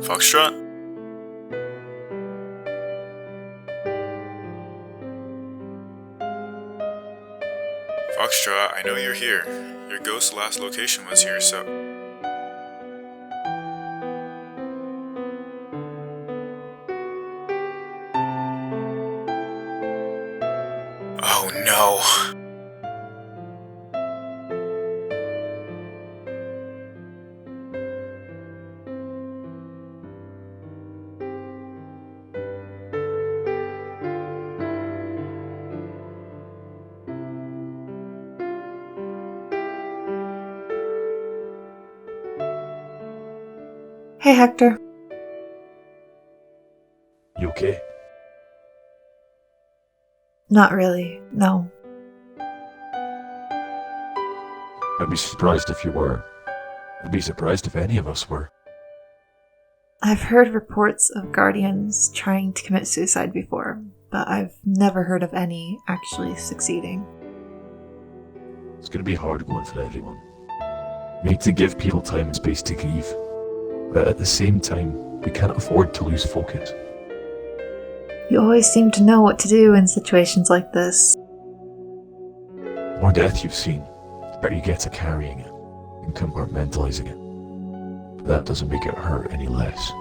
Foxtrot? Foxtrot, I know you're here. Your ghost's last location was here, so... Oh no. Hey, Hector. You okay? Not really, no. I'd be surprised if you were. I'd be surprised if any of us were. I've heard reports of Guardians trying to commit suicide before, but I've never heard of any actually succeeding. It's gonna be hard going for everyone. We need to give people time and space to grieve. But at the same time, we can't afford to lose focus. You always seem to know what to do in situations like this. The more death you've seen, the better you get at carrying it and compartmentalizing it. But that doesn't make it hurt any less.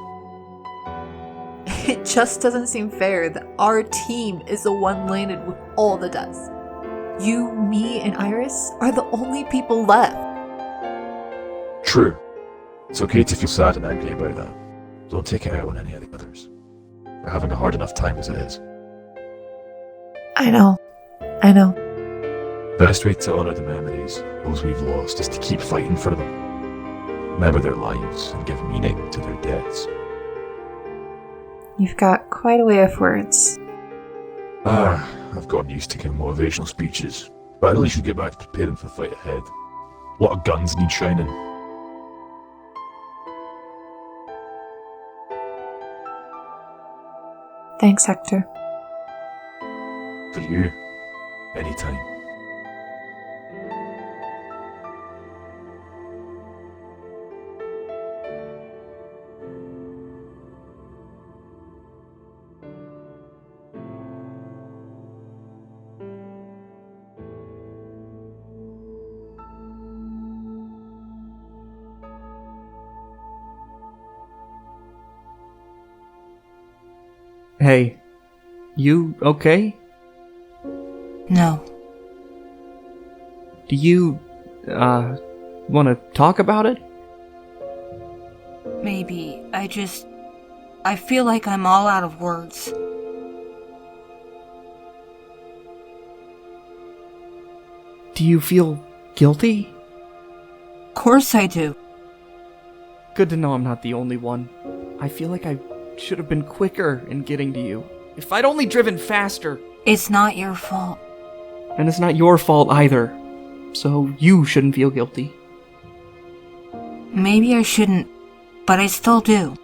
It just doesn't seem fair that our team is the one landed with all the deaths. You, me, and Iris are the only people left. True. It's okay to feel sad and angry about that. Don't take it out on any of the others. They're having a hard enough time as it is. I know. Best way to honour the memories, those we've lost, is to keep fighting for them. Remember their lives and give meaning to their deaths. You've got quite a way of words. I've gotten used to giving motivational speeches, but I really should get back to preparing for the fight ahead. A lot of guns need shining. Thanks, Hector. For you, anytime. Hey, you okay? No. Do you, want to talk about it? Maybe. I feel like I'm all out of words. Do you feel guilty? Of course I do. Good to know I'm not the only one. I feel like I should have been quicker in getting to you. If I'd only driven faster. It's not your fault. And it's not your fault either. So you shouldn't feel guilty. Maybe I shouldn't, but I still do.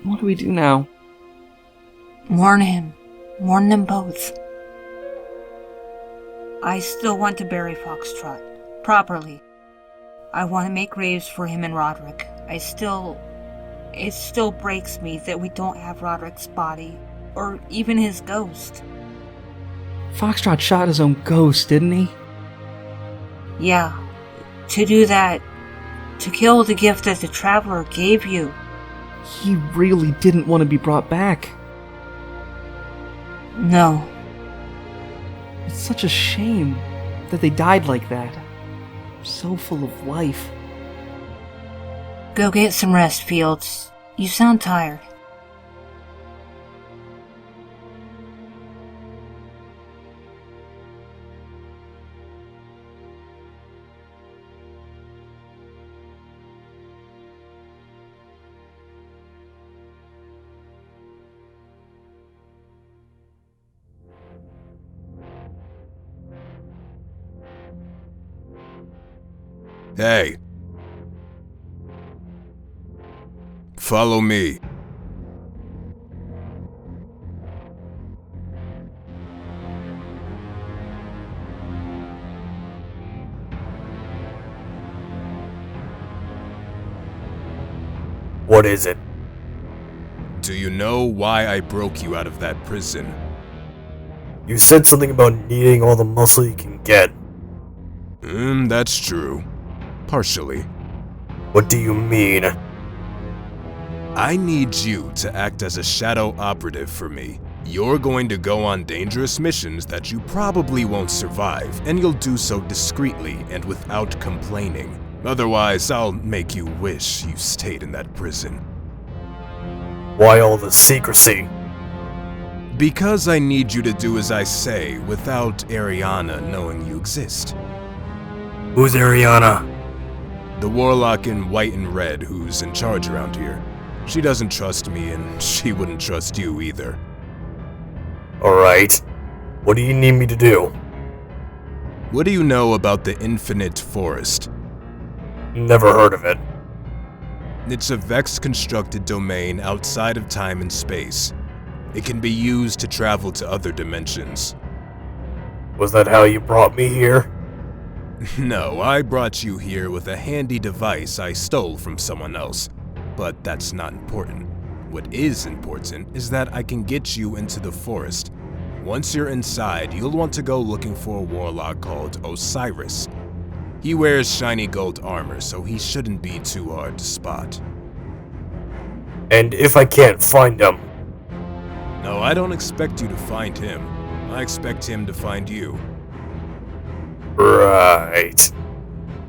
What do we do now? Mourn him. Mourn them both. I still want to bury Foxtrot. Properly. I want to make graves for him and Roderick. It still breaks me that we don't have Roderick's body, or even his ghost. Foxtrot shot his own ghost, didn't he? Yeah. To do that, to kill the gift that the Traveler gave you. He really didn't want to be brought back. No. It's such a shame that they died like that. So full of life. Go get some rest, Fields. You sound tired. Hey. Follow me. What is it? Do you know why I broke you out of that prison? You said something about needing all the muscle you can get. That's true. Partially. What do you mean? I need you to act as a shadow operative for me. You're going to go on dangerous missions that you probably won't survive, and you'll do so discreetly and without complaining. Otherwise, I'll make you wish you stayed in that prison. Why all the secrecy? Because I need you to do as I say without Ariana knowing you exist. Who's Ariana? The warlock in white and red who's in charge around here. She doesn't trust me, and she wouldn't trust you either. Alright. What do you need me to do? What do you know about the Infinite Forest? Never heard of it. It's a Vex-constructed domain outside of time and space. It can be used to travel to other dimensions. Was that how you brought me here? No, I brought you here with a handy device I stole from someone else. But that's not important. What is important is that I can get you into the forest. Once you're inside, you'll want to go looking for a warlock called Osiris. He wears shiny gold armor, so he shouldn't be too hard to spot. And if I can't find him? No, I don't expect you to find him. I expect him to find you. Right.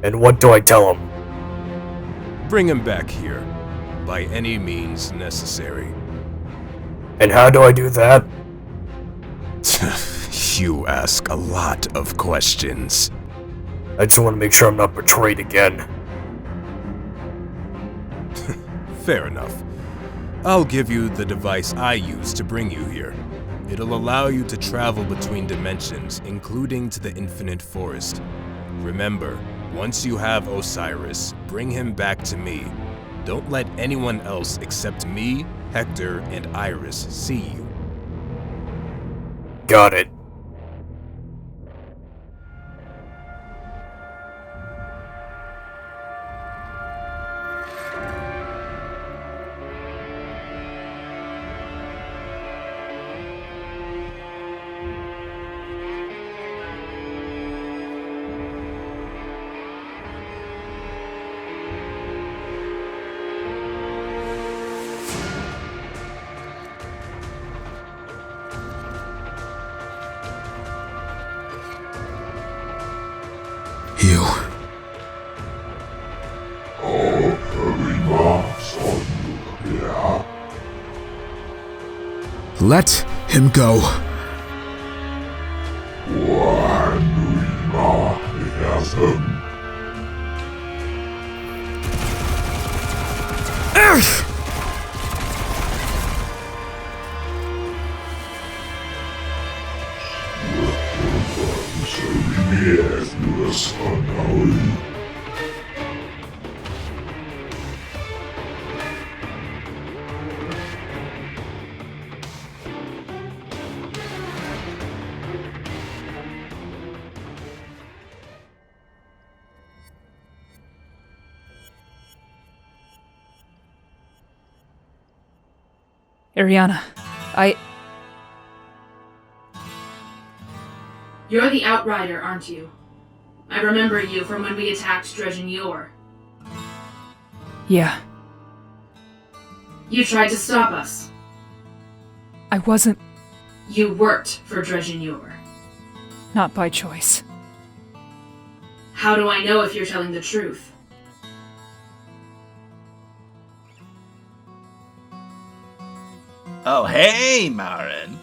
And what do I tell him? Bring him back here. By any means necessary. And how do I do that? You ask a lot of questions. I just want to make sure I'm not betrayed again. Fair enough. I'll give you the device I use to bring you here. It'll allow you to travel between dimensions, including to the Infinite Forest. Remember, once you have Osiris, bring him back to me. Don't let anyone else except me, Hector, and Iris see you. Got it. You. Let him go. Ariana, You're the Outrider, aren't you? I remember you from when we attacked Dredgen Yor. Yeah. You tried to stop us. I wasn't. You worked for Dredgen Yor. Not by choice. How do I know if you're telling the truth? Oh, hey, Marin.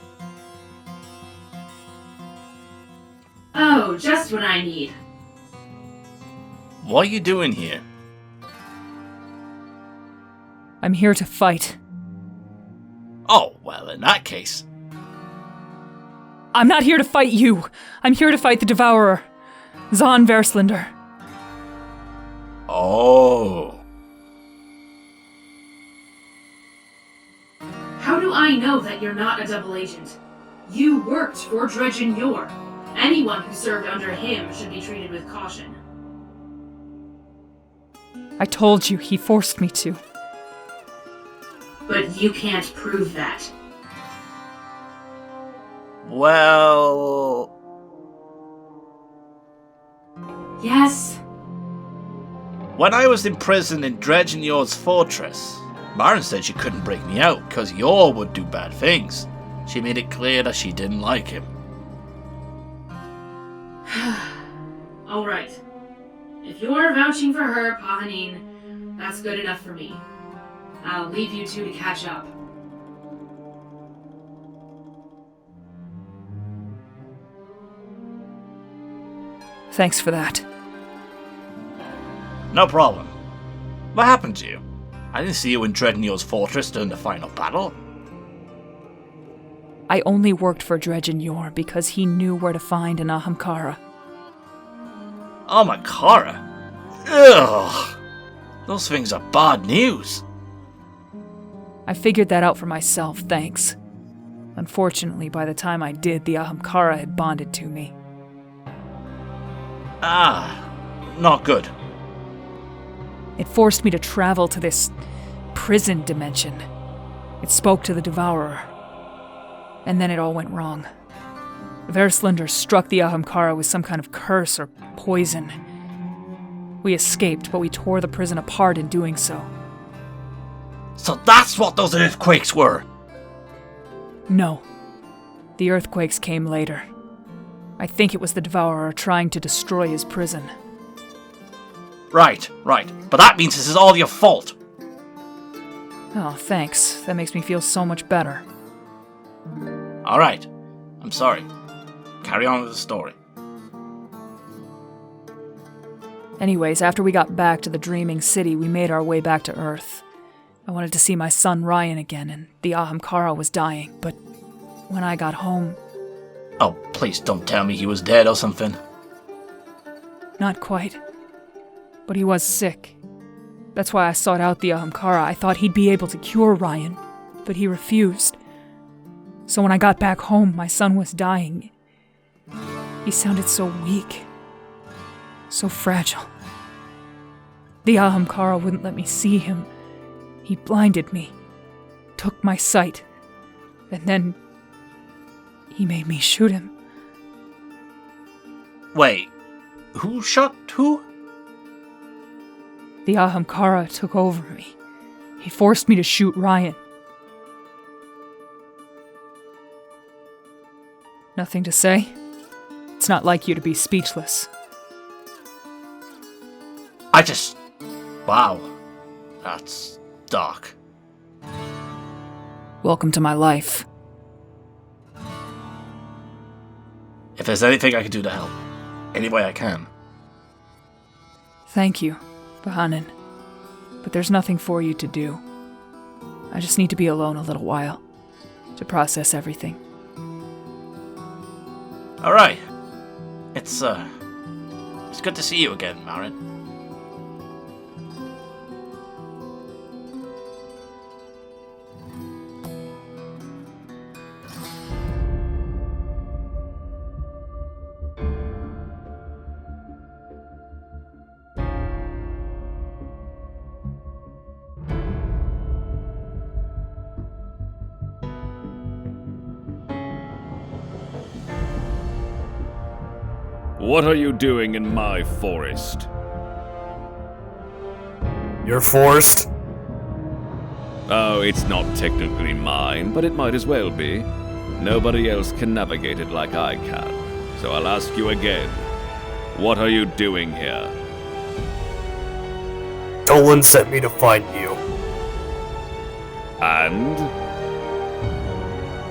Oh, just what I need. What are you doing here? I'm here to fight. Oh, well, in that case. I'm not here to fight you. I'm here to fight the Devourer. Zahn Verslinder. Oh. How do I know that you're not a double agent? You worked for Dredgen Yor. Anyone who served under him should be treated with caution. I told you he forced me to. but you can't prove that. Well... Yes? When I was in prison in Dredgenyor's fortress, Maren said she couldn't break me out because Yor would do bad things. She made it clear that she didn't like him. Alright. If you're vouching for her, Pahanin, that's good enough for me. I'll leave you two to catch up. Thanks for that. No problem. What happened to you? I didn't see you in Dredgenyor's fortress during the final battle. I only worked for Dredgenyor because he knew where to find an Ahamkara. Ahamkara? Ugh! Those things are bad news. I figured that out for myself, thanks. Unfortunately, by the time I did, the Ahamkara had bonded to me. Ah, not good. It forced me to travel to this prison dimension. It spoke to the Devourer. And then it all went wrong. Verslander struck the Ahamkara with some kind of curse or poison. We escaped, but we tore the prison apart in doing so. So that's what those earthquakes were! No. The earthquakes came later. I think it was the Devourer trying to destroy his prison. Right. But that means this is all your fault. Oh, thanks. That makes me feel so much better. Alright. I'm sorry. Carry on with the story. Anyways, after we got back to the Dreaming City, we made our way back to Earth. I wanted to see my son Ryan again, and the Ahamkara was dying, but when I got home... Oh, please don't tell me he was dead or something. Not quite. But he was sick. That's why I sought out the Ahamkara. I thought he'd be able to cure Ryan, but he refused. So when I got back home, my son was dying. He sounded so weak. So fragile. The Ahamkara wouldn't let me see him. He blinded me, took my sight, and then he made me shoot him. Wait, who shot who? The Ahamkara took over me. He forced me to shoot Ryan. Nothing to say? It's not like you to be speechless. Wow. That's dark. Welcome to my life. If there's anything I can do to help, any way I can. Thank you, Bahanin. But there's nothing for you to do. I just need to be alone a little while, to process everything. Alright. It's good to see you again, Maren. What are you doing in my forest? Your forest? Oh, it's not technically mine, but it might as well be. Nobody else can navigate it like I can. So I'll ask you again. What are you doing here? Toland sent me to find you. And?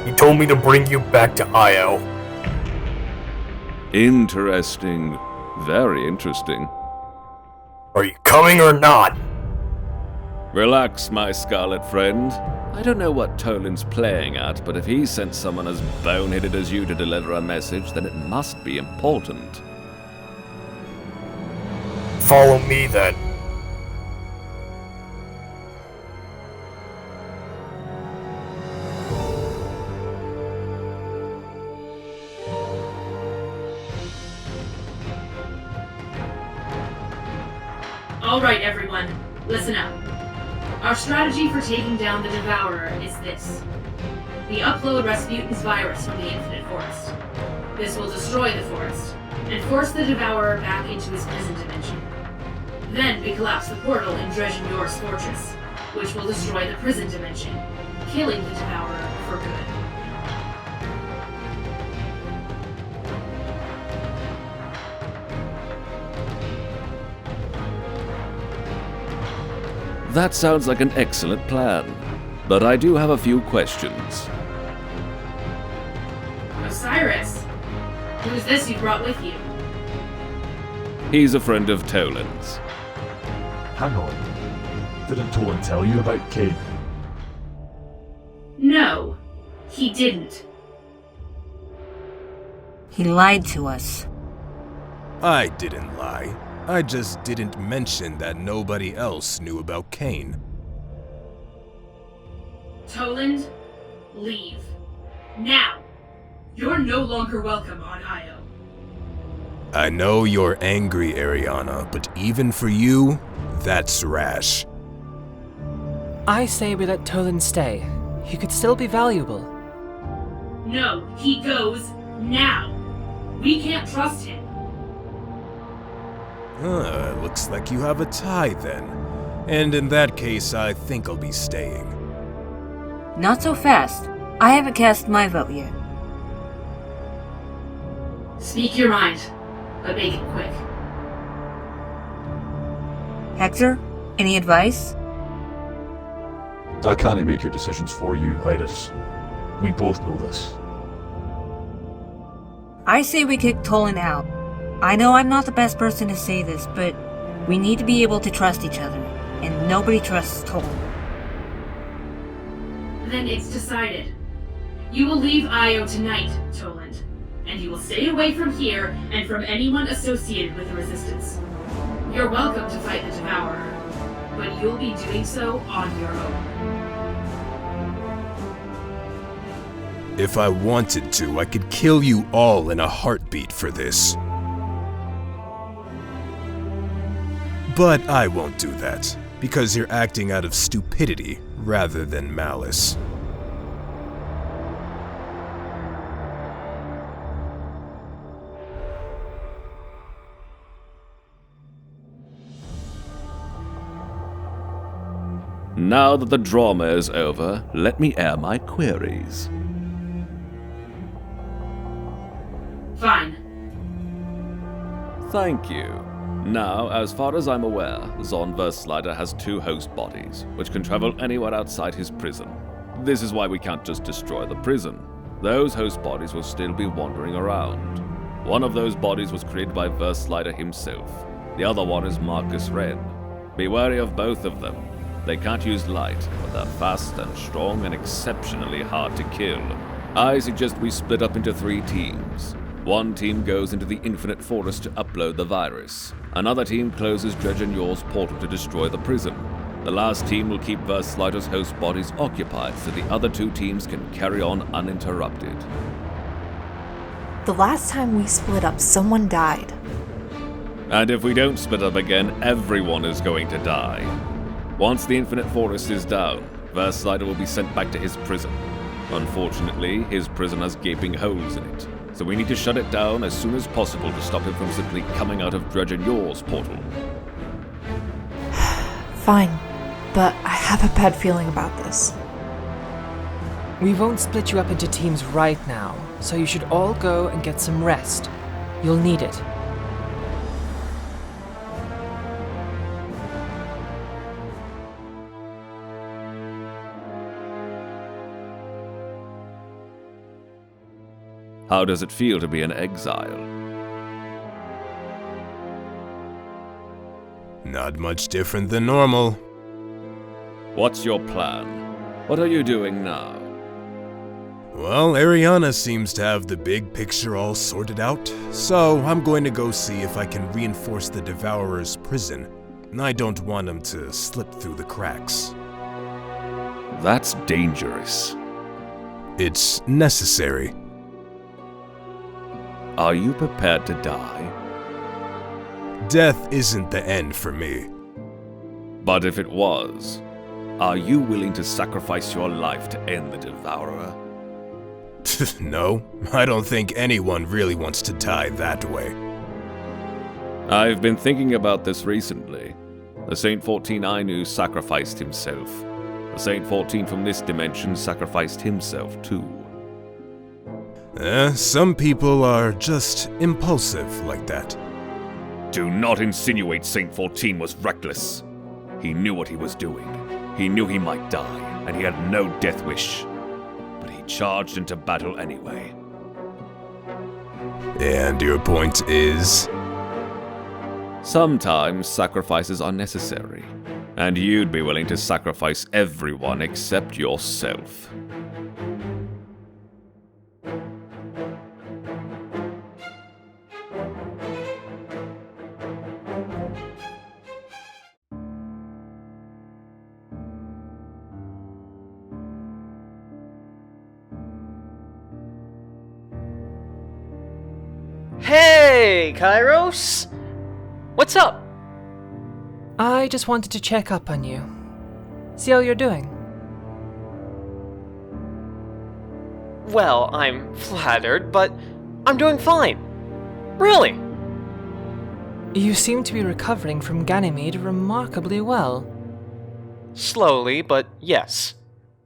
He told me to bring you back to Io. Interesting. Very interesting. Are you coming or not? Relax, my scarlet friend. I don't know what Toland's playing at, but if he sent someone as boneheaded as you to deliver a message, then it must be important. Follow me then. Alright, everyone, listen up. Our strategy for taking down the Devourer is this. We upload Rasputin's virus from the Infinite Forest. This will destroy the forest, and force the Devourer back into his prison dimension. Then we collapse the portal in Dredgen Yor's fortress, which will destroy the prison dimension, killing the Devourer for good. That sounds like an excellent plan, but I do have a few questions. Osiris? Who's this you brought with you? He's a friend of Toland's. Hang on. Didn't Toland tell you about Cain? No, he didn't. He lied to us. I didn't lie. I just didn't mention that nobody else knew about Cain. Toland, leave. Now! You're no longer welcome on Io. I know you're angry, Ariana, but even for you, that's rash. I say we let Toland stay. He could still be valuable. No, he goes now. We can't trust him. Looks like you have a tie then. And in that case, I think I'll be staying. Not so fast. I haven't cast my vote yet. Speak your mind, but make it quick. Hector, any advice? I can't make your decisions for you, Iris. We both know this. I say we kick Toland out. I know I'm not the best person to say this, but we need to be able to trust each other, and nobody trusts Toland. Then it's decided. You will leave Io tonight, Toland, and you will stay away from here and from anyone associated with the Resistance. You're welcome to fight the Devourer, but you'll be doing so on your own. If I wanted to, I could kill you all in a heartbeat for this. But I won't do that, because you're acting out of stupidity rather than malice. Now that the drama is over, let me air my queries. Fine. Thank you. Now, as far as I'm aware, Zonverslider has 2 host bodies, which can travel anywhere outside his prison. This is why we can't just destroy the prison. Those host bodies will still be wandering around. One of those bodies was created by Verslider himself. The other one is Marcus Wren. Be wary of both of them. They can't use light, but they're fast and strong and exceptionally hard to kill. I suggest we split up into 3 teams. One team goes into the Infinite Forest to upload the virus. Another team closes Dredgen Yor's portal to destroy the prison. The last team will keep Verslider's host bodies occupied so the other 2 teams can carry on uninterrupted. The last time we split up, someone died. And if we don't split up again, everyone is going to die. Once the Infinite Forest is down, Verslider will be sent back to his prison. Unfortunately, his prison has gaping holes in it, so we need to shut it down as soon as possible to stop him from simply coming out of Dredgen Yor's portal. Fine, but I have a bad feeling about this. We won't split you up into teams right now, so you should all go and get some rest. You'll need it. How does it feel to be in exile? Not much different than normal. What's your plan? What are you doing now? Well, Ariana seems to have the big picture all sorted out, so I'm going to go see if I can reinforce the Devourer's prison. I don't want him to slip through the cracks. That's dangerous. It's necessary. Are you prepared to die? Death isn't the end for me. But if it was? Are you willing to sacrifice your life to end the Devourer? No, I don't think anyone really wants to die that way. I've been thinking about this recently. The Saint 14 I knew sacrificed himself. The Saint 14 from this dimension sacrificed himself too. Some people are just impulsive like that. Do not insinuate Saint 14 was reckless. He knew what he was doing. He knew he might die, and he had no death wish. But he charged into battle anyway. And your point is? Sometimes sacrifices are necessary, and you'd be willing to sacrifice everyone except yourself. Hey, Kairos! What's up? I just wanted to check up on you. See how you're doing. Well, I'm flattered, but I'm doing fine. Really? You seem to be recovering from Ganymede remarkably well. Slowly, but yes.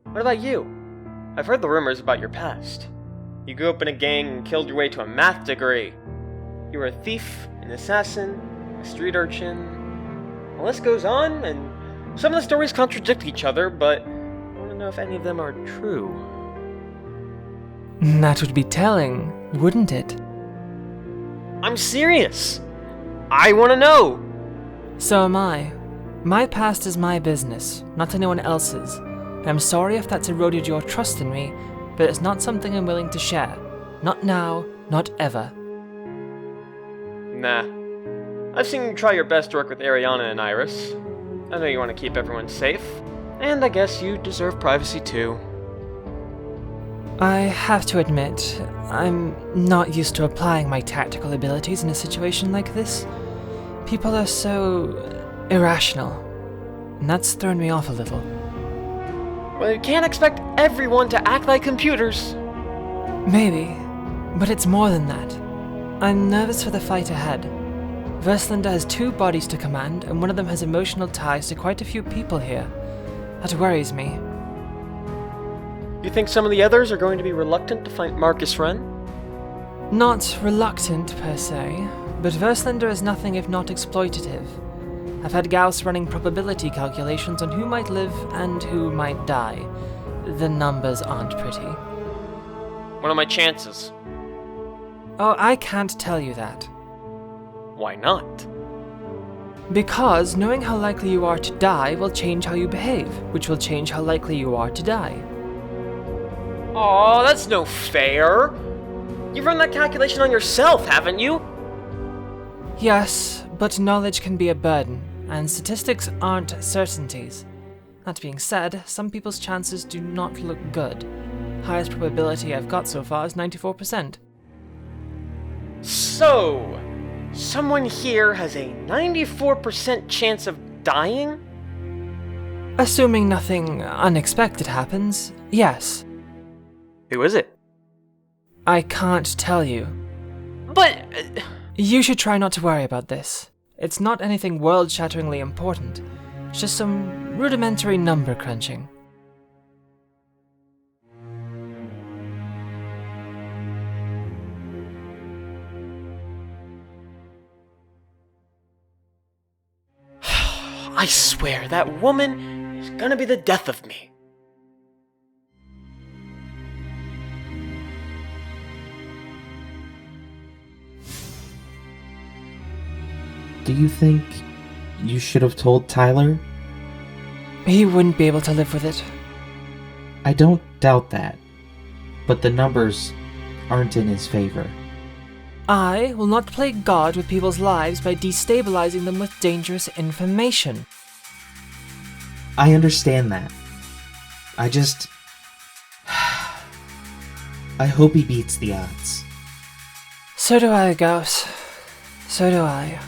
What about you? I've heard the rumors about your past. You grew up in a gang and killed your way to a math degree. You were a thief, an assassin, a street urchin. The list goes on, and some of the stories contradict each other, but I want to know if any of them are true. That would be telling, wouldn't it? I'm serious! I want to know! So am I. My past is my business, not anyone else's. I'm sorry if that's eroded your trust in me, but it's not something I'm willing to share. Not now, not ever. Nah. I've seen you try your best to work with Ariana and Iris. I know you want to keep everyone safe, and I guess you deserve privacy too. I have to admit, I'm not used to applying my tactical abilities in a situation like this. People are so irrational, and that's thrown me off a little. Well, you can't expect everyone to act like computers. Maybe, but it's more than that. I'm nervous for the fight ahead. Verslander has 2 bodies to command, and one of them has emotional ties to quite a few people here. That worries me. You think some of the others are going to be reluctant to fight Marcus Wren? Not reluctant, per se, but Verslander is nothing if not exploitative. I've had Gauss running probability calculations on who might live and who might die. The numbers aren't pretty. What are my chances? Oh, I can't tell you that. Why not? Because knowing how likely you are to die will change how you behave, which will change how likely you are to die. Aw, that's no fair! You've run that calculation on yourself, haven't you? Yes, but knowledge can be a burden, and statistics aren't certainties. That being said, some people's chances do not look good. Highest probability I've got so far is 94%. So, someone here has a 94% chance of dying? Assuming nothing unexpected happens, yes. Who is it? I can't tell you. But... You should try not to worry about this. It's not anything world-shatteringly important. It's just some rudimentary number crunching. I swear, that woman is gonna be the death of me. Do you think you should have told Tyler? He wouldn't be able to live with it. I don't doubt that, but the numbers aren't in his favor. I will not play God with people's lives by destabilizing them with dangerous information. I understand that. I hope he beats the odds. So do I, Gauss. So do I.